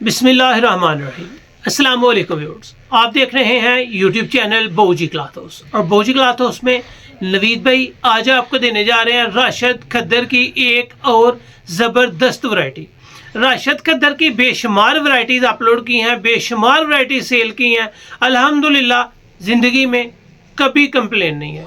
बिस्मिल्लाहिर्रहमानिर्रहीम। अस्सलाम वालेकुम व्यूअर्स, आप देख रहे हैं यूट्यूब चैनल बोजी क्लॉथ हाउस और बोजी क्लॉथ हाउस में नवीद भाई आज आपको देने जा रहे हैं राशिद खद्दर की एक और ज़बरदस्त वैरायटी। राशिद खद्दर की बेशुमार वैरायटीज़ अपलोड की हैं, बेशुमार वैरायटी सेल की हैं। अल्हम्दुलिल्लाह ज़िंदगी में कभी कंप्लेन नहीं है।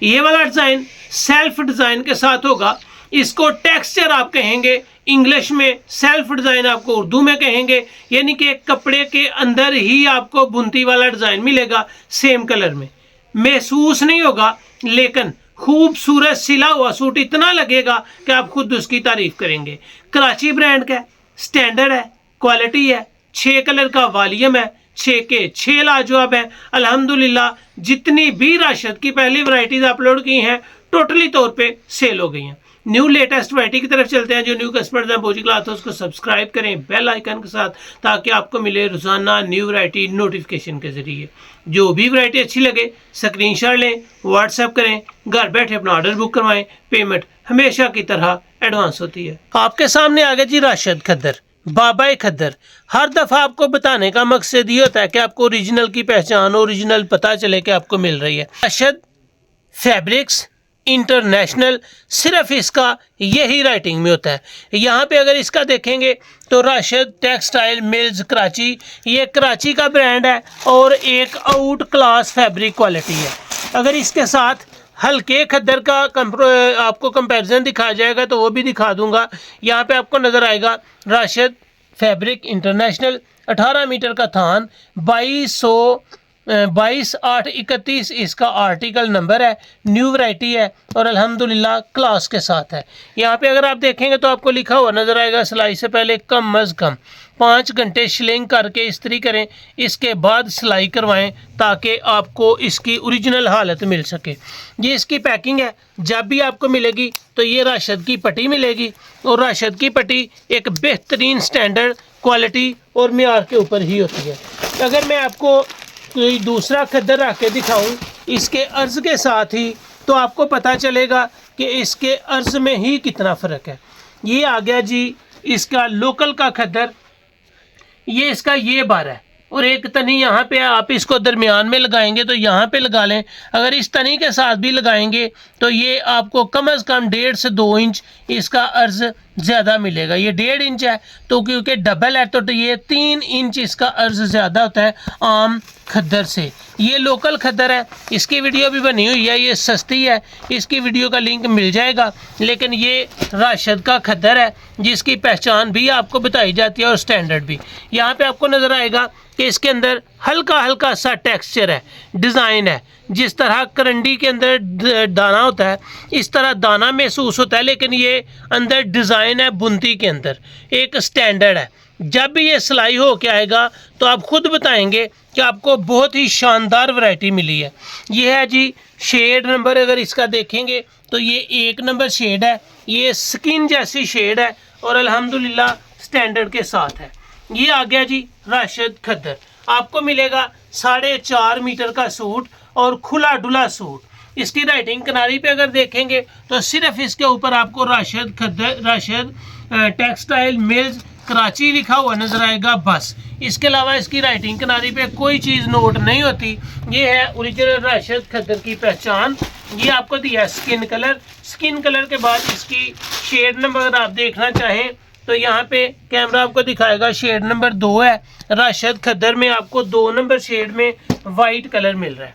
ये वाला डिज़ाइन सेल्फ डिज़ाइन के साथ होगा। इसको टेक्सचर आप कहेंगे इंग्लिश में, सेल्फ डिज़ाइन आपको उर्दू में कहेंगे, यानी कि कपड़े के अंदर ही आपको बुनती वाला डिज़ाइन मिलेगा सेम कलर में। महसूस नहीं होगा लेकिन खूबसूरत सिला हुआ सूट इतना लगेगा कि आप खुद उसकी तारीफ करेंगे। कराची ब्रांड का स्टैंडर्ड है, क्वालिटी है, 6 कलर का वॉल्यूम है, 6 के 6 लाजवाब है। अल्हम्दुलिल्लाह जितनी भी राशिद की पहली वैरायटीज़ अपलोड की हैं टोटली तौर पे सेल हो गई हैं। न्यू लेटेस्ट वैरायटी की तरफ चलते हैं। जो न्यू कस्टमर्स हैं बोजी क्लॉथ हाउस को सब्सक्राइब करें बेल आइकन के साथ, ताकि आपको मिले रोज़ाना न्यू वैरायटी नोटिफिकेशन के ज़रिए। जो भी वैरायटी अच्छी लगे स्क्रीनशॉट लें, व्हाट्सएप करें, घर बैठे अपना ऑर्डर बुक करवाएं। पेमेंट हमेशा की तरह एडवांस होती है। आपके सामने आ गया जी राशिद खद्दर, बाबा खद्दर। हर दफ़ा आपको बताने का मकसद ये होता है कि आपको ओरिजिनल की पहचान, ओरिजिनल पता चले कि आपको मिल रही है। राशिद फैब्रिक्स इंटरनेशनल, सिर्फ इसका यही राइटिंग में होता है। यहाँ पे अगर इसका देखेंगे तो राशिद टेक्सटाइल मिल्स कराची, ये कराची का ब्रांड है और एक आउट क्लास फैब्रिक क्वालिटी है। अगर इसके साथ हल्के खद्दर का आपको कंपैरिजन दिखाया जाएगा तो वो भी दिखा दूंगा। यहाँ पे आपको नज़र आएगा राशिद फैब्रिक इंटरनेशनल, 18 मीटर का थान, 22/8/31 इसका आर्टिकल नंबर है। न्यू वैरायटी है और अल्हम्दुलिल्लाह क्लास के साथ है। यहाँ पे अगर आप देखेंगे तो आपको लिखा हुआ नज़र आएगा सिलाई से पहले कम अज़ कम 5 घंटे शिलिंग करके इस्त्री करें, इसके बाद सिलाई करवाएं ताकि आपको इसकी ओरिजिनल हालत मिल सके। ये इसकी पैकिंग है। जब भी आपको मिलेगी तो ये राशिद की पट्टी मिलेगी और राशिद की पट्टी एक बेहतरीन स्टैंडर्ड क्वालिटी और मियार के ऊपर ही होती है। अगर मैं आपको कोई दूसरा खद्दर रख के दिखाऊं इसके अर्ज़ के साथ ही तो आपको पता चलेगा कि इसके अर्ज़ में ही कितना फ़र्क है। ये आ गया जी इसका लोकल का खद्दर, ये इसका ये बार है और एक तनी यहाँ पे आप इसको दरमियान में लगाएंगे तो यहाँ पे लगा लें। अगर इस तनी के साथ भी लगाएंगे तो ये आपको कम से कम 1.5 से 2 इंच इसका अर्ज़ ज़्यादा मिलेगा। ये 1.5 इंच है तो क्योंकि डबल है तो ये 3 इंच इसका अर्ज़ ज़्यादा होता है आम खद्दर से। ये लोकल खद्दर है, इसकी वीडियो भी बनी हुई है, ये सस्ती है, इसकी वीडियो का लिंक मिल जाएगा। लेकिन ये राशिद का खद्दर है जिसकी पहचान भी आपको बताई जाती है और स्टैंडर्ड भी। यहाँ पे आपको नज़र आएगा कि इसके अंदर हल्का हल्का सा टेक्सचर है, डिज़ाइन है। जिस तरह करंडी के अंदर दाना होता है इस तरह दाना महसूस होता है, लेकिन ये अंदर डिज़ाइन है बुनती के अंदर, एक स्टैंडर्ड है। जब भी ये सिलाई हो के आएगा तो आप खुद बताएंगे कि आपको बहुत ही शानदार वैरायटी मिली है। ये है जी शेड नंबर, अगर इसका देखेंगे तो ये 1 नंबर शेड है, ये स्किन जैसी शेड है और अल्हम्दुलिल्लाह स्टैंडर्ड के साथ है। ये आ गया जी राशिद खद्दर, आपको मिलेगा 4.5 मीटर का सूट और खुला डुला सूट। इसकी राइटिंग किनारी पे अगर देखेंगे तो सिर्फ इसके ऊपर आपको राशिद खद्दर, राशिद टेक्सटाइल मिल्स कराची लिखा हुआ नजर आएगा बस। इसके अलावा इसकी राइटिंग किनारी पे कोई चीज़ नोट नहीं होती। ये है ओरिजिनल राशिद खद्दर की पहचान। ये आपको दिया स्किन कलर, स्किन कलर के बाद इसकी शेड नंबर अगर आप देखना चाहें तो यहाँ पे कैमरा आपको दिखाएगा शेड नंबर 2 है। राशिद खद्दर में आपको 2 नंबर शेड में वाइट कलर मिल रहा है।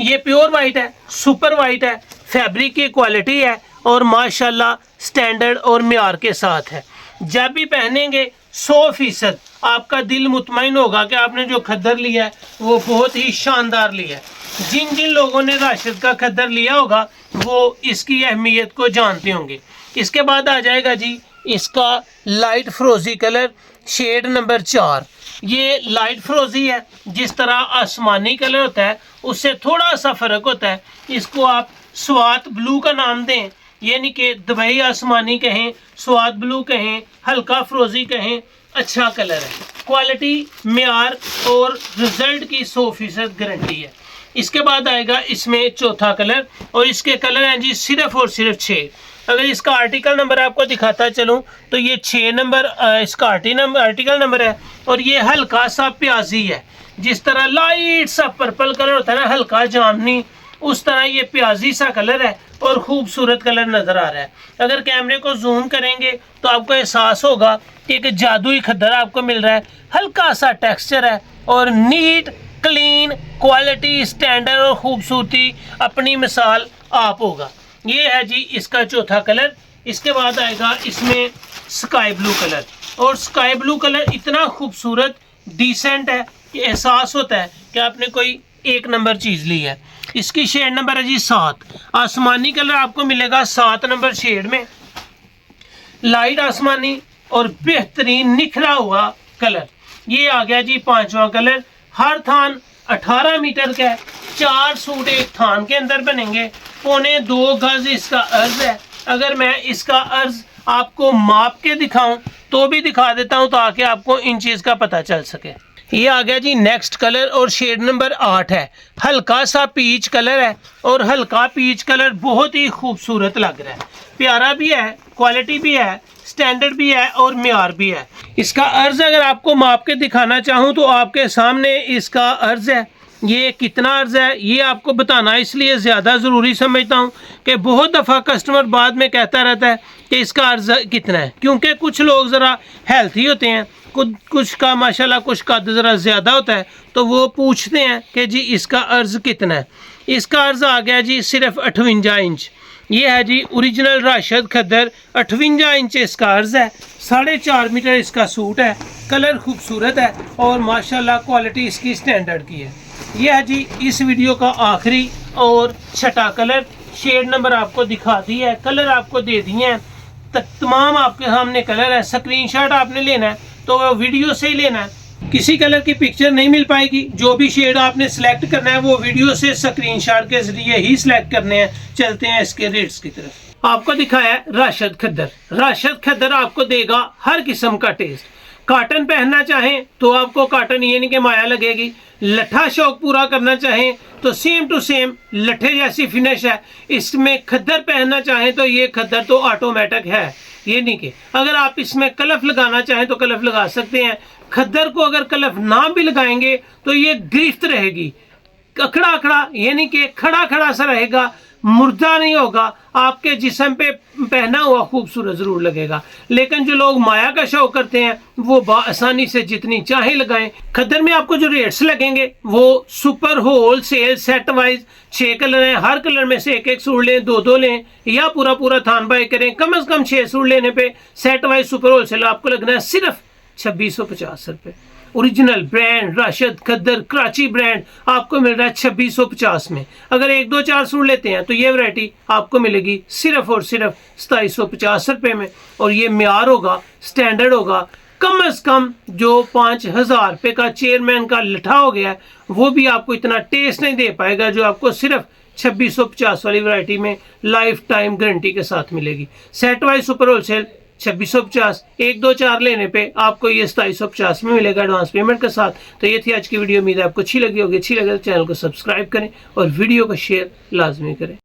ये प्योर वाइट है, सुपर वाइट है, फैब्रिक की क्वालिटी है और माशाल्लाह स्टैंडर्ड और मियार के साथ है। जब भी पहनेंगे 100% आपका दिल मुतमईन होगा कि आपने जो खद्दर लिया है वो बहुत ही शानदार लिया है। जिन जिन लोगों ने राशिद का खद्दर लिया होगा वो इसकी अहमियत को जानते होंगे। इसके बाद आ जाएगा जी इसका लाइट फ्रोजी कलर, शेड नंबर 4। ये लाइट फ्रोजी है, जिस तरह आसमानी कलर होता है उससे थोड़ा सा फ़र्क होता है। इसको आप स्वात ब्लू का नाम दें, यानी कि दुबई आसमानी कहें, स्वात ब्लू कहें, हल्का फ्रोजी कहें, अच्छा कलर है। क्वालिटी, मियार और रिजल्ट की 100% गारंटी है। इसके बाद आएगा इसमें चौथा कलर और इसके कलर हैं जी सिर्फ और सिर्फ 6। अगर इसका आर्टिकल नंबर आपको दिखाता चलूँ तो ये 6 नंबर इसका आर्टिकल नंबर है। और ये हल्का सा प्याजी है, जिस तरह लाइट सा पर्पल कलर होता है ना, हल्का जामनी, उस तरह ये प्याजी सा कलर है और खूबसूरत कलर नज़र आ रहा है। अगर कैमरे को जूम करेंगे तो आपको एहसास होगा कि एक जादुई खद्दर आपको मिल रहा है। हल्का सा टेक्सचर है और नीट क्लीन क्वालिटी स्टैंडर्ड और खूबसूरती अपनी मिसाल आप होगा। ये है जी इसका चौथा कलर। इसके बाद आएगा इसमें स्काई ब्लू कलर, और स्काई ब्लू कलर इतना खूबसूरत डिसेंट है कि एहसास होता है कि आपने कोई 1 नंबर चीज़ ली है। इसकी शेड नंबर है जी 7। आसमानी कलर आपको मिलेगा 7 नंबर शेड में, लाइट आसमानी और बेहतरीन निखरा हुआ कलर। ये आ गया जी 5वां कलर। हर थान 18 मीटर का है, 4 सूट एक थान के अंदर बनेंगे। 2.25 गज इसका अर्ज है। अगर मैं इसका अर्ज आपको माप के दिखाऊं तो भी दिखा देता हूं ताकि आपको इन चीज़ का पता चल सके। ये आ गया जी नेक्स्ट कलर और शेड नंबर 8 है। हल्का सा पीच कलर है और हल्का पीच कलर बहुत ही खूबसूरत लग रहा है, प्यारा भी है, क्वालिटी भी है, स्टैंडर्ड भी है और म्यार भी है। इसका अर्ज अगर आपको माप के दिखाना चाहूँ तो आपके सामने इसका अर्ज है। ये कितना अर्ज है ये आपको बताना इसलिए ज़्यादा ज़रूरी समझता हूँ कि बहुत दफ़ा कस्टमर बाद में कहता रहता है कि इसका अर्ज कितना है, क्योंकि कुछ लोग ज़रा हेल्थी होते हैं, कुछ का माशाल्लाह कुछ का ज़रा ज़्यादा होता है, तो वो पूछते हैं कि जी इसका अर्ज कितना है। इसका अर्ज आ गया जी सिर्फ 58 इंच। ये है जी ओरिजिनल राशिद खद्दर, 58 इंच इसका अर्ज है। 4.5 मीटर इसका सूट है। कलर खूबसूरत है और माशाल्लाह क्वालिटी इसकी स्टैंडर्ड की है। यह है जी इस वीडियो का आखिरी और छठा कलर। शेड नंबर आपको दिखा दी है, कलर आपको दे दिए हैं, तमाम आपके सामने कलर है। स्क्रीनशॉट आपने लेना है तो वो वीडियो से ही लेना है, किसी कलर की पिक्चर नहीं मिल पाएगी। जो भी शेड आपने सेलेक्ट करना है वो वीडियो से स्क्रीनशॉट के जरिए ही सिलेक्ट करने हैं। चलते हैं इसके रेट्स की तरफ। आपको दिखाया है राशिद खद्दर। राशिद खद्दर आपको देगा हर किस्म का टेस्ट। कॉटन पहनना चाहें तो आपको कॉटन ये नहीं कि माया लगेगी। लट्ठा शौक पूरा करना चाहें तो सेम टू सेम लट्ठे जैसी फिनिश है। इसमें खद्दर पहनना चाहें तो ये खद्दर तो ऑटोमेटिक है, ये नहीं कि अगर आप इसमें कलफ लगाना चाहें तो कलफ लगा सकते हैं। खद्दर को अगर कलफ ना भी लगाएंगे तो ये गिरफ्त रहेगी, अखड़ा अखड़ा यानी कि खड़ा खड़ा सा रहेगा, मुर्दा नहीं होगा, आपके जिस्म पे पहना हुआ खूबसूरत ज़रूर लगेगा। लेकिन जो लोग माया का शौक करते हैं वो आसानी से जितनी चाहे लगाएं। खद्दर में आपको जो रेट्स लगेंगे वो super wholesale set wise 6 colour हैं, हर कलर में से 1-1 सूट लें, 2-2 लें या पूरा पूरा थान बाय करें। कम से कम 6 सूट लेने पे set wise super wholesale आपको लगना है सिर्फ 2650 रुपये। Original brand Rashid Khaddar Karachi brand आपको मिल रहा है 2650 में। अगर 1-2-4 सूट लेते हैं तो ये वैरायटी आपको मिलेगी सिर्फ और सिर्फ 2750 रुपये में। और ये म्यार होगा, स्टैंडर्ड होगा। कम से कम जो 5000 रुपये का चेयरमैन का लट्ठा हो गया है वो भी आपको इतना टेस्ट नहीं दे पाएगा जो आपको सिर्फ 2650 वाली वैरायटी में लाइफ टाइम गारंटी के साथ मिलेगी। सेट वाइज सुपर होलसेल 2650, 1-2-4 लेने पे आपको ये 2750 में मिलेगा एडवांस पेमेंट के साथ। तो ये थी आज की वीडियो। उम्मीद है आपको अच्छी लगी होगी। अच्छी लगे तो चैनल को सब्सक्राइब करें और वीडियो को शेयर लाजमी करें।